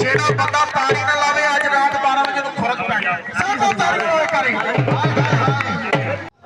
ਜਿਹੜਾ ਬੰਦਾ ਤਾੜੀ ਨਾ ਲਾਵੇ ਅੱਜ ਰਾਤ 12 ਵਜੇ ਨੂੰ ਫਰਕ ਪੈ ਗਿਆ ਸਾਡਾ ਤਾੜੀ ਹੋਏ ਕਰੀ.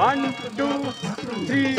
1 2 3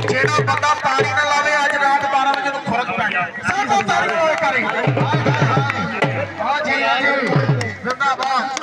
ਜਿਹੜਾ ਬੰਦਾ ਤਾੜੀ ਨਾ ਲਾਵੇ ਅੱਜ ਰਾਤ 12 ਵਜੇ ਨੂੰ ਖੁਰਕ ਪੈ ਗਿਆ ਸਭ ਤਾੜੀ ਹੋਏ ਕਰੀ ਹਾਂ ਜੀ ਜ਼ਿੰਦਾਬਾਦ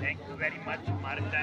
Thank you very much, Marta.